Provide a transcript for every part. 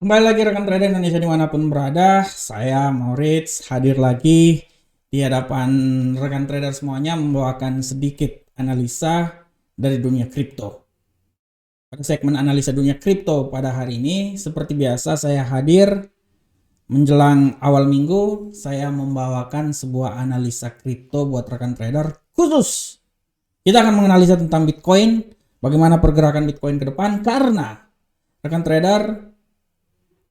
Kembali lagi rekan trader Indonesia dimanapun berada, saya Maurits hadir lagi di hadapan rekan trader semuanya membawakan sedikit analisa dari dunia kripto. Pada segmen analisa dunia kripto pada hari ini, seperti biasa saya hadir menjelang awal minggu, saya membawakan sebuah analisa kripto buat rekan trader khusus. Kita akan menganalisa tentang Bitcoin, bagaimana pergerakan Bitcoin ke depan, karena rekan trader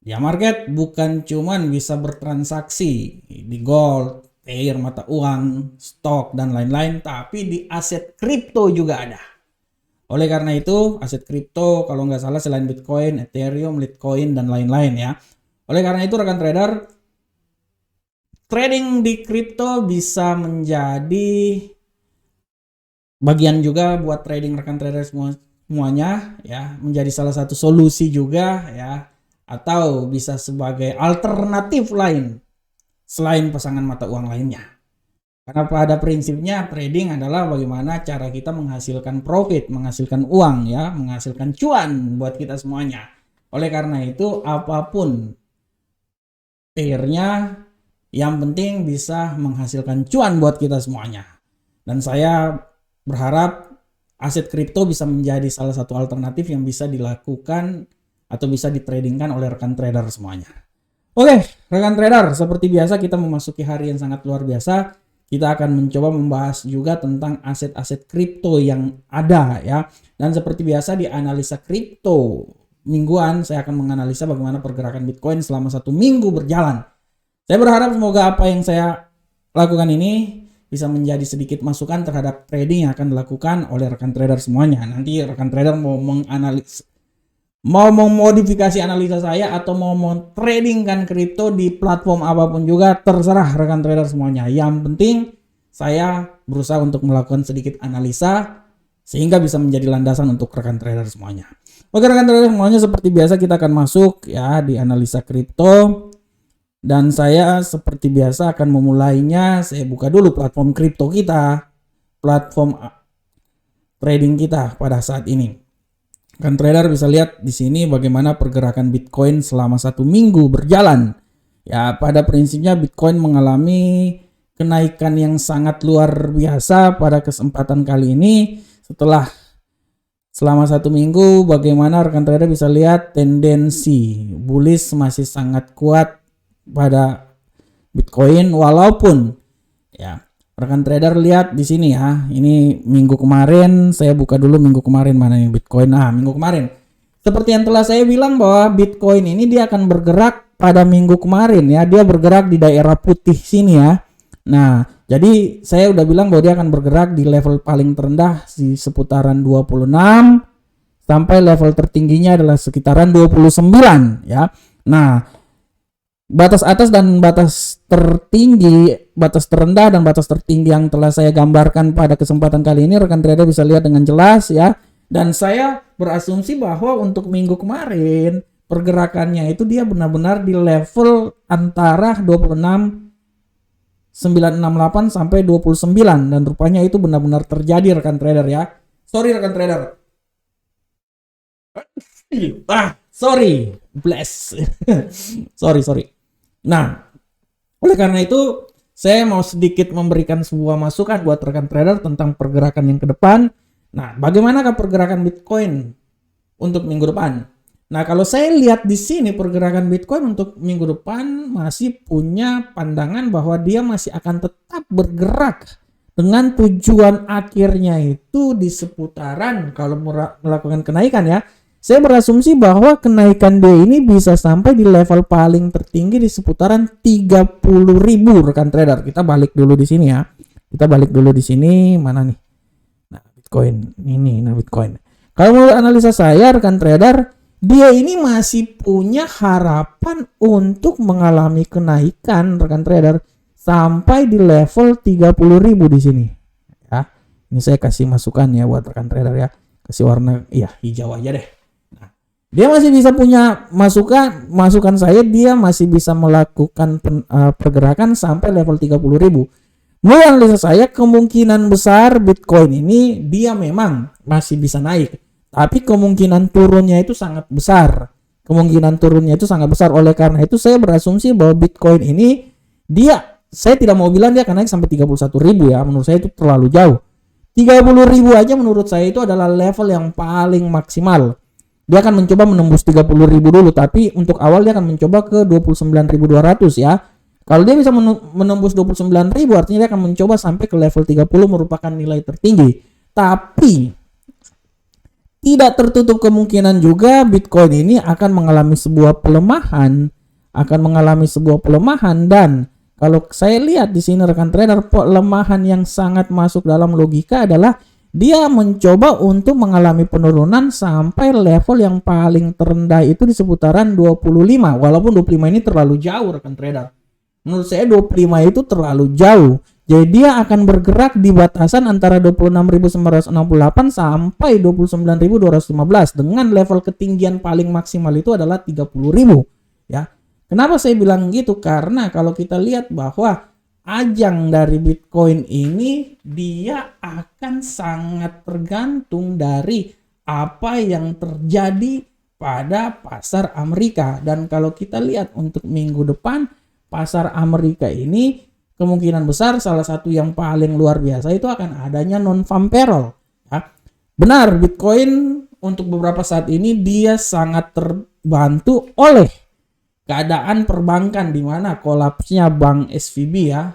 ya, market bukan cuman bisa bertransaksi di gold, air, mata uang, stok, dan lain-lain, tapi di aset kripto juga ada. Oleh karena itu, aset kripto kalau nggak salah selain Bitcoin, Ethereum, Litecoin, dan lain-lain ya. Oleh karena itu rekan trader, trading di kripto bisa menjadi bagian juga buat trading rekan trader semuanya ya, menjadi salah satu solusi juga ya, atau bisa sebagai alternatif lain selain pasangan mata uang lainnya. Karena pada prinsipnya trading adalah bagaimana cara kita menghasilkan profit, menghasilkan uang ya, menghasilkan cuan buat kita semuanya. Oleh karena itu apapun pairnya, yang penting bisa menghasilkan cuan buat kita semuanya. Dan saya berharap aset kripto bisa menjadi salah satu alternatif yang bisa dilakukan atau bisa ditradingkan oleh rekan trader semuanya. Oke, rekan trader, seperti biasa kita memasuki hari yang sangat luar biasa. Kita akan mencoba membahas juga tentang aset-aset kripto yang ada ya. Dan seperti biasa di analisa kripto mingguan, saya akan menganalisa bagaimana pergerakan Bitcoin selama 1 minggu berjalan. Saya berharap semoga apa yang saya lakukan ini bisa menjadi sedikit masukan terhadap trading yang akan dilakukan oleh rekan trader semuanya. Nanti rekan trader mau memodifikasi analisa saya atau mau tradingkan kripto di platform apapun juga terserah rekan trader semuanya. Yang penting saya berusaha untuk melakukan sedikit analisa sehingga bisa menjadi landasan untuk rekan trader semuanya. Oke rekan trader semuanya, seperti biasa kita akan masuk ya di analisa kripto. Dan saya seperti biasa akan memulainya. Saya buka dulu platform kripto kita, platform trading kita pada saat ini. Kan trader bisa lihat di sini bagaimana pergerakan Bitcoin selama 1 minggu berjalan. Ya, pada prinsipnya Bitcoin mengalami kenaikan yang sangat luar biasa pada kesempatan kali ini. Setelah selama 1 minggu, bagaimana rekan trader bisa lihat tendensi bullish masih sangat kuat pada Bitcoin, walaupun ya rekan trader lihat di sini ya, ini minggu kemarin, saya buka dulu minggu kemarin mana nih Bitcoin. Minggu kemarin seperti yang telah saya bilang bahwa Bitcoin ini dia akan bergerak pada minggu kemarin ya, dia bergerak di daerah putih sini ya. Nah, jadi saya udah bilang bahwa dia akan bergerak di level paling terendah di seputaran 26 sampai level tertingginya adalah sekitaran 29 ya. Nah, batas atas dan batas tertinggi, batas terendah dan batas tertinggi yang telah saya gambarkan pada kesempatan kali ini rekan trader bisa lihat dengan jelas ya. Dan saya berasumsi bahwa untuk minggu kemarin pergerakannya itu dia benar-benar di level antara 26.968 sampai 29, dan rupanya itu benar-benar terjadi rekan trader ya. Sorry rekan trader. Sorry. Bless. sorry. Nah, oleh karena itu saya mau sedikit memberikan sebuah masukan buat rekan trader tentang pergerakan yang ke depan. Nah, bagaimanakah pergerakan Bitcoin untuk minggu depan? Nah, kalau saya lihat di sini pergerakan Bitcoin untuk minggu depan masih punya pandangan bahwa dia masih akan tetap bergerak dengan tujuan akhirnya itu di seputaran, kalau melakukan kenaikan ya, saya berasumsi bahwa kenaikan dia ini bisa sampai di level paling tertinggi di seputaran 30.000 rekan trader. Kita balik dulu di sini ya. Kita balik dulu di sini, mana nih? Nah, Bitcoin ini, Bitcoin. Kalau menurut analisa saya rekan trader, dia ini masih punya harapan untuk mengalami kenaikan rekan trader sampai di level 30.000 di sini. Ya. Ini saya kasih masukan ya buat rekan trader ya. Kasih warna hijau aja deh. Dia masih bisa punya masukan saya, dia masih bisa melakukan pergerakan sampai level 30.000. Menurut analisa saya kemungkinan besar Bitcoin ini dia memang masih bisa naik, tapi kemungkinan turunnya itu sangat besar. kemungkinan turunnya itu sangat besar. Oleh karena itu saya berasumsi bahwa Bitcoin ini saya tidak mau bilang dia akan naik sampai 31.000 ya, menurut saya itu terlalu jauh. 30.000 aja menurut saya itu adalah level yang paling maksimal. Dia akan mencoba menembus 30.000 dulu, tapi untuk awal dia akan mencoba ke 29.200 ya. Kalau dia bisa menembus 29.000 artinya dia akan mencoba sampai ke level 30, merupakan nilai tertinggi. Tapi tidak tertutup kemungkinan juga Bitcoin ini akan mengalami sebuah pelemahan, dan kalau saya lihat di sini rekan trader, pelemahan yang sangat masuk dalam logika adalah dia mencoba untuk mengalami penurunan sampai level yang paling terendah itu di seputaran 25. Walaupun 25 ini terlalu jauh rekan trader. Menurut saya 25 itu terlalu jauh. Jadi dia akan bergerak di batasan antara 26.968 sampai 29.215 dengan level ketinggian paling maksimal itu adalah 30.000 ya. Kenapa saya bilang gitu? Karena kalau kita lihat bahwa ajang dari Bitcoin ini dia akan sangat tergantung dari apa yang terjadi pada pasar Amerika. Dan kalau kita lihat untuk minggu depan, pasar Amerika ini kemungkinan besar salah satu yang paling luar biasa itu akan adanya non-farm payroll ya. Benar, Bitcoin untuk beberapa saat ini dia sangat terbantu oleh keadaan perbankan, di mana kolapsnya bank SVB ya,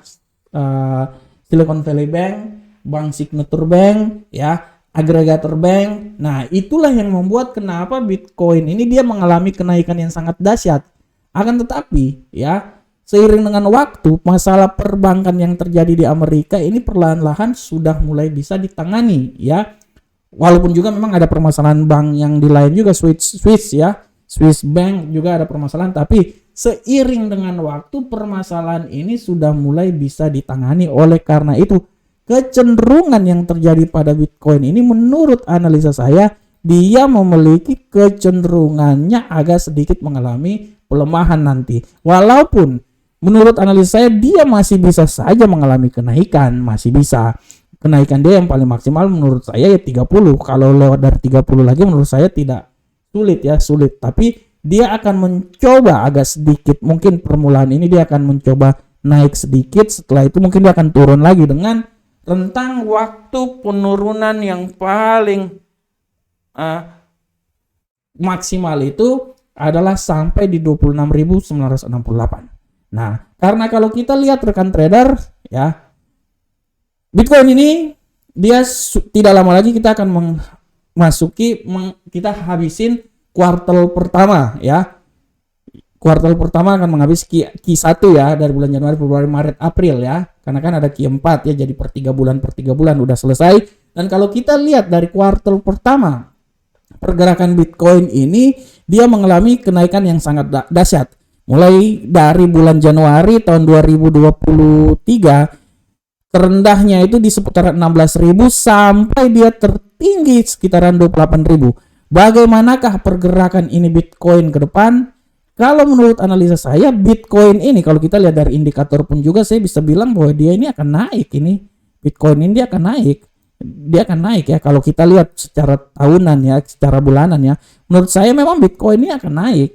Silicon Valley Bank, Bank Signature Bank ya, Aggregator Bank. Nah, itulah yang membuat kenapa Bitcoin ini dia mengalami kenaikan yang sangat dahsyat. Akan tetapi ya, seiring dengan waktu, masalah perbankan yang terjadi di Amerika ini perlahan-lahan sudah mulai bisa ditangani ya. Walaupun juga memang ada permasalahan bank yang di lain juga, Swiss Bank juga ada permasalahan, tapi seiring dengan waktu permasalahan ini sudah mulai bisa ditangani. Oleh karena itu, kecenderungan yang terjadi pada Bitcoin ini menurut analisa saya, dia memiliki kecenderungannya agak sedikit mengalami pelemahan nanti. Walaupun menurut analisa saya dia masih bisa saja mengalami kenaikan, masih bisa. Kenaikan dia yang paling maksimal menurut saya ya 30. Kalau lewat dari 30 lagi menurut saya tidak sulit, tapi dia akan mencoba agak sedikit, mungkin permulaan ini dia akan mencoba naik sedikit, setelah itu mungkin dia akan turun lagi dengan rentang waktu penurunan yang paling maksimal itu adalah sampai di 26.968. Nah, karena kalau kita lihat rekan trader ya, Bitcoin ini dia tidak lama lagi kita akan kita habisin kuartal pertama ya. Kuartal pertama akan menghabis Q1 ya, dari bulan Januari, Februari, Maret, April ya. Karena kan ada Q4 ya, jadi per 3 bulan udah selesai. Dan kalau kita lihat dari kuartal pertama, pergerakan Bitcoin ini dia mengalami kenaikan yang sangat dahsyat. Mulai dari bulan Januari tahun 2023 terendahnya itu di seputaran 16.000 sampai dia tertinggi sekitaran 28.000. Bagaimanakah pergerakan ini Bitcoin ke depan? Kalau menurut analisa saya, Bitcoin ini kalau kita lihat dari indikator pun juga saya bisa bilang bahwa dia ini akan naik ini. Bitcoin ini dia akan naik. Dia akan naik ya, kalau kita lihat secara tahunan ya, secara bulanan ya. Menurut saya memang Bitcoin ini akan naik.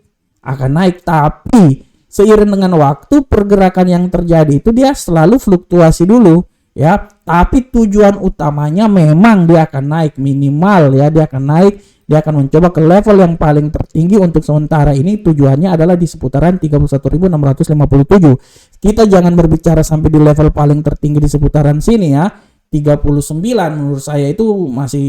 Tapi seiring dengan waktu pergerakan yang terjadi itu dia selalu fluktuasi dulu ya, tapi tujuan utamanya memang dia akan naik minimal ya, dia akan mencoba ke level yang paling tertinggi. Untuk sementara ini tujuannya adalah di seputaran 31.657. Kita jangan berbicara sampai di level paling tertinggi di seputaran sini ya, 39 menurut saya itu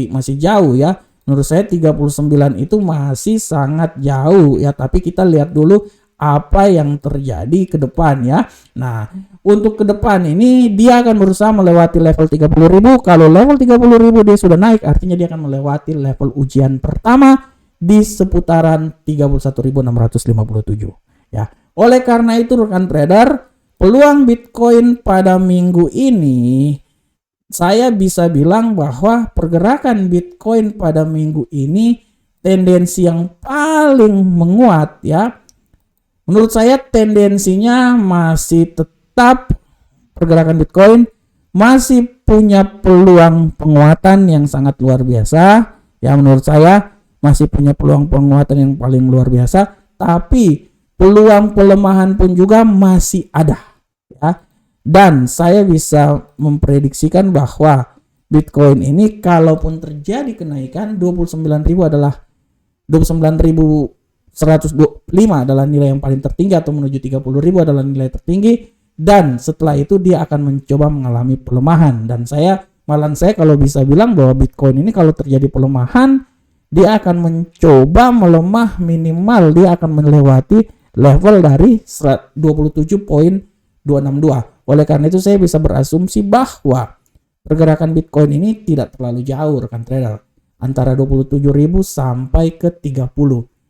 masih jauh ya. Menurut saya 39 itu masih sangat jauh ya, tapi kita lihat dulu apa yang terjadi ke depan ya. Nah, untuk ke depan ini dia akan berusaha melewati level 30.000. Kalau level 30.000 dia sudah naik, artinya dia akan melewati level ujian pertama di seputaran 31.657 ya. Oleh karena itu rekan trader, peluang Bitcoin pada minggu ini saya bisa bilang bahwa pergerakan Bitcoin pada minggu ini tendensi yang paling menguat ya. Menurut saya tendensinya masih tetap pergerakan Bitcoin masih punya peluang penguatan yang sangat luar biasa ya. Menurut saya masih punya peluang penguatan yang paling luar biasa, tapi peluang pelemahan pun juga masih ada ya. Dan saya bisa memprediksikan bahwa Bitcoin ini kalaupun terjadi kenaikan 29.000 adalah 29.125 adalah nilai yang paling tertinggi, atau menuju 30.000 adalah nilai tertinggi, dan setelah itu dia akan mencoba mengalami pelemahan. Dan saya kalau bisa bilang bahwa Bitcoin ini kalau terjadi pelemahan, dia akan mencoba melemah, minimal dia akan melewati level dari 27.262. Oleh karena itu saya bisa berasumsi bahwa pergerakan Bitcoin ini tidak terlalu jauh rekan trader, antara 27.000 sampai ke 30.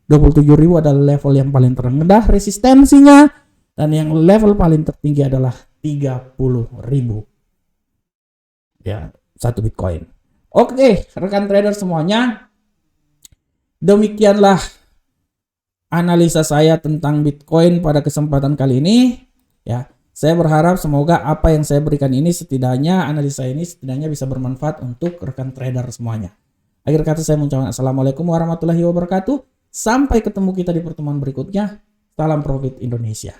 27.000 adalah level yang paling terendah resistensinya, dan yang level paling tertinggi adalah 30.000 ya, satu Bitcoin. Oke rekan trader semuanya, demikianlah analisa saya tentang Bitcoin pada kesempatan kali ini ya. Saya berharap semoga apa yang saya berikan ini, setidaknya analisa ini setidaknya bisa bermanfaat untuk rekan trader semuanya. Akhir kata saya mengucapkan assalamualaikum warahmatullahi wabarakatuh. Sampai ketemu kita di pertemuan berikutnya. Salam profit Indonesia.